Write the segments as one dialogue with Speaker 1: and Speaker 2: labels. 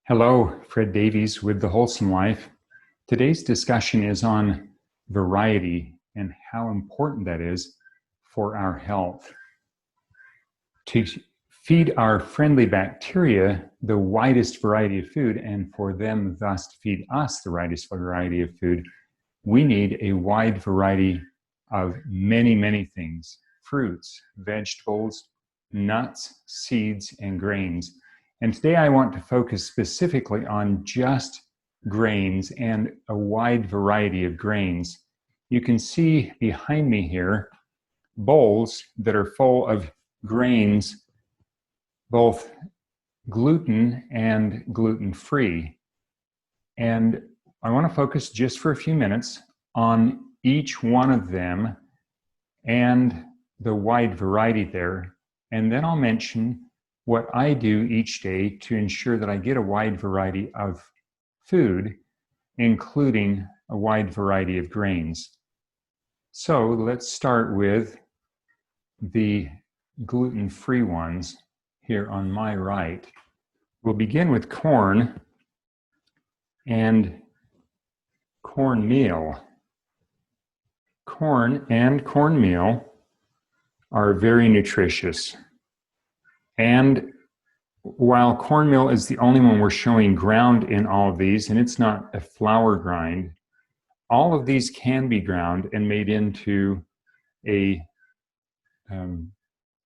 Speaker 1: Hello, Fred Davies with The Wholesome Life. Today's discussion is on variety and how important that is for our health. To feed our friendly bacteria the widest variety of food, and for them thus to feed us the widest variety of food, we need a wide variety of many things: fruits, vegetables, nuts, seeds, and grains. And today I want to focus specifically on just grains and a wide variety of grains. You can see behind me here bowls that are full of grains, both gluten and gluten-free. And I want to focus just for a few minutes on each one of them and the wide variety there. And then I'll mention what I do each day to ensure that I get a wide variety of food, including a wide variety of grains. So let's start with the gluten-free ones here on my right. We'll begin with corn and cornmeal. Corn and cornmeal are very nutritious. And while cornmeal is the only one we're showing ground in all of these, and it's not a flour grind, all of these can be ground and made into a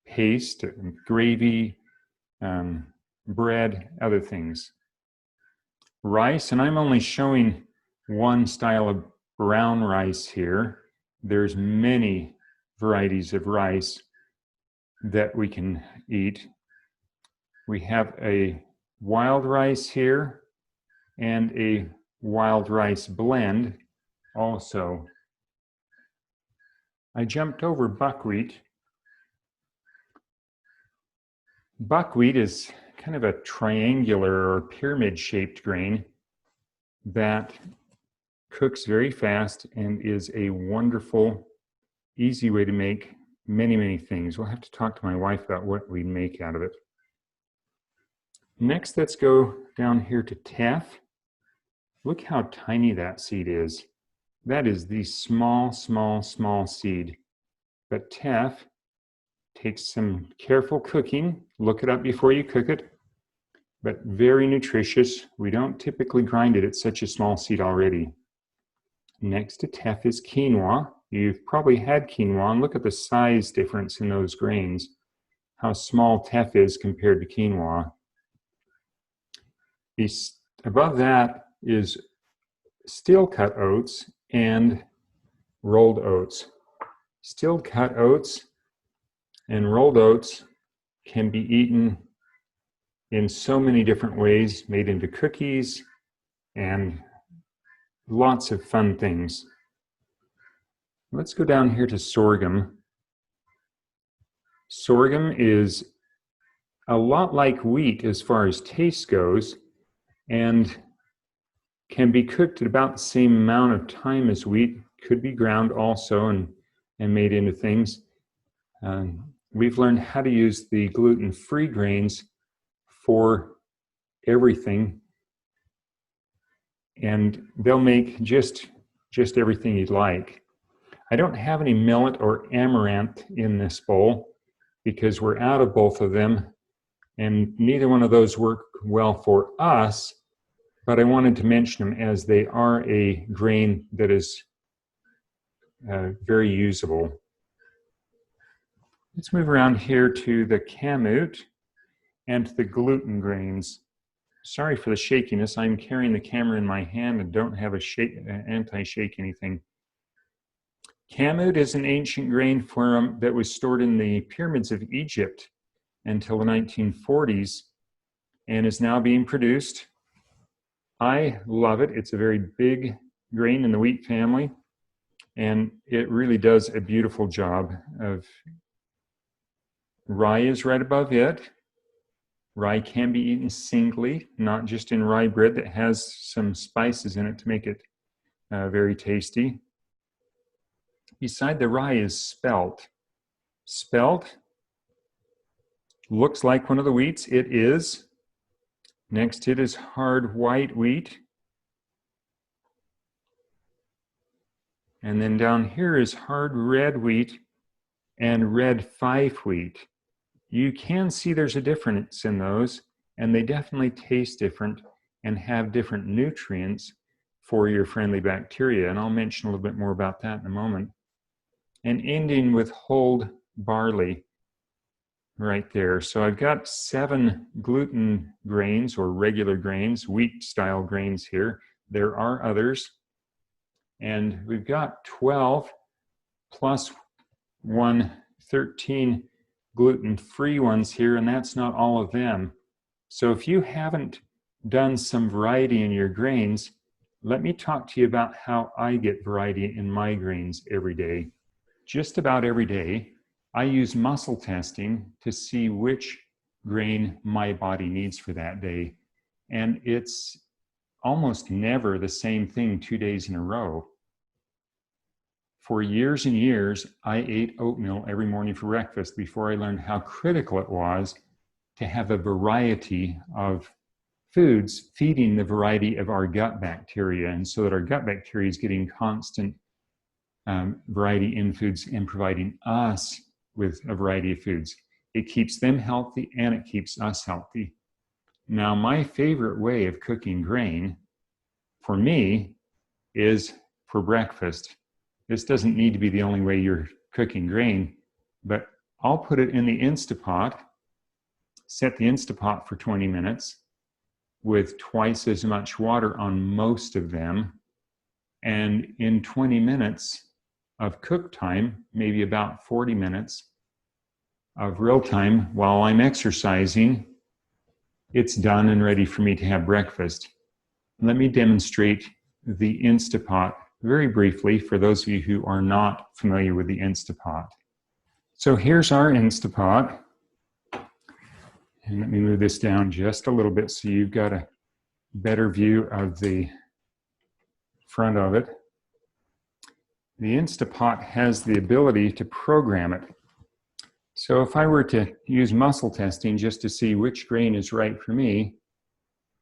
Speaker 1: paste, gravy, bread, other things. Rice, and I'm only showing one style of brown rice here. There's many varieties of rice that we can eat. We have a wild rice here and a wild rice blend also. I jumped over buckwheat. Buckwheat is kind of a triangular or pyramid-shaped grain that cooks very fast and is a wonderful, easy way to make many things. We'll have to talk to my wife about what we make out of it. Next, let's go down here to Teff. Look how tiny that seed is. That is the small seed. But Teff takes some careful cooking. Look it up before you cook it. But very nutritious. We don't typically grind it. It's such a small seed already. Next to Teff is quinoa. You've probably had quinoa, and look at the size difference in those grains. How small Teff is compared to quinoa. Above that is steel cut oats and rolled oats. Steel cut oats and rolled oats can be eaten in so many different ways, made into cookies and lots of fun things. Let's go down here to sorghum. Sorghum is a lot like wheat as far as taste goes, and can be cooked at about the same amount of time as wheat. Could be ground also and made into things. We've learned how to use the gluten-free grains for everything, and they'll make just everything you'd like. I don't have any millet or amaranth in this bowl because we're out of both of them, and neither one of those work well for us, but I wanted to mention them as they are a grain that is very usable. Let's move around here to the Kamut and the gluten grains. Sorry for the shakiness. I'm carrying the camera in my hand and don't have a anti-shake anything. Kamut is an ancient grain that was stored in the pyramids of Egypt until the 1940s and is now being produced. I love it. It's a very big grain in the wheat family, and it really does a beautiful job of. Rye is right above it. Rye can be eaten singly, not just in rye bread that has some spices in it to make it very tasty. Beside the rye is spelt. Spelt looks like one of the wheats. It is, Next it is hard white wheat. And then down here is hard red wheat and red Fife wheat. You can see there's a difference in those, and they definitely taste different and have different nutrients for your friendly bacteria. And I'll mention a little bit more about that in a moment. And ending with whole barley right there. So I've got 7 gluten grains or regular grains, wheat style grains here. There are others. And we've got 12 plus 1, 13 gluten-free ones here, and that's not all of them. So if you haven't done some variety in your grains, let me talk to you about how I get variety in my grains every day. Just about every day, I use muscle testing to see which grain my body needs for that day. And it's almost never the same thing 2 days in a row. For years and years, I ate oatmeal every morning for breakfast before I learned how critical it was to have a variety of foods feeding the variety of our gut bacteria, and so that our gut bacteria is getting constant variety in foods and providing us with a variety of foods. It keeps them healthy and it keeps us healthy. Now, my favorite way of cooking grain for me is for breakfast. This doesn't need to be the only way you're cooking grain, but I'll put it in the Instapot, set the Instapot for 20 minutes with twice as much water on most of them. And in 20 minutes of cook time, maybe about 40 minutes of real time while I'm exercising, it's done and ready for me to have breakfast. Let me demonstrate the Instapot very briefly for those of you who are not familiar with the Instapot. So here's our Instapot. And let me move this down just a little bit so you've got a better view of the front of it. The Instapot has the ability to program it. So if I were to use muscle testing just to see which grain is right for me,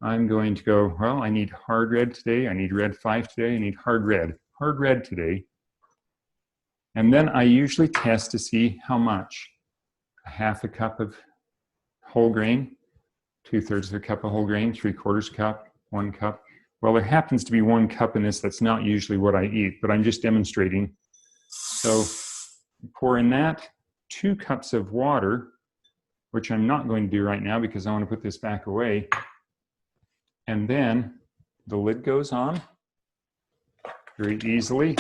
Speaker 1: I'm going to go, well, I need hard red today, I need red Fife today, I need hard red today. And then I usually test to see how much. A half a cup of whole grain, 2/3 of a cup of whole grain, 3/4 cup, 1 cup. Well, there happens to be 1 cup in this. That's not usually what I eat, but I'm just demonstrating. So pour in that, 2 cups of water, which I'm not going to do right now because I want to put this back away. And then the lid goes on very easily.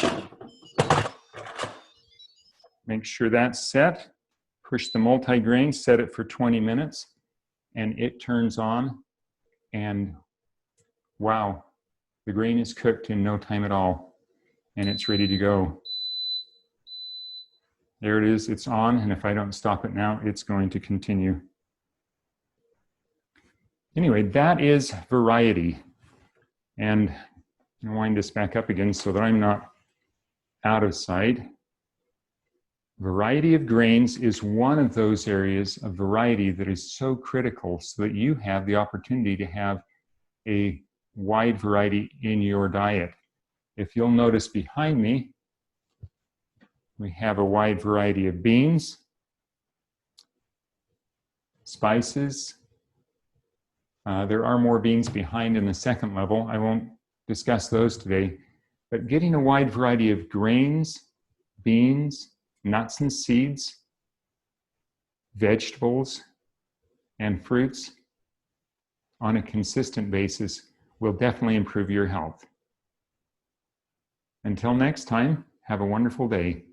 Speaker 1: Make sure that's set. Push the multi-grain, set it for 20 minutes, and it turns on. And wow, the grain is cooked in no time at all, and it's ready to go. There it is, it's on, and if I don't stop it now, it's going to continue. Anyway, that is variety. And I'll wind this back up again so that I'm not out of sight. Variety of grains is one of those areas of variety that is so critical so that you have the opportunity to have a wide variety in your diet. If you'll notice behind me, we have a wide variety of beans, spices. There are more beans behind in the second level. I won't discuss those today, but getting a wide variety of grains, beans, nuts and seeds, vegetables, and fruits on a consistent basis will definitely improve your health. Until next time, have a wonderful day.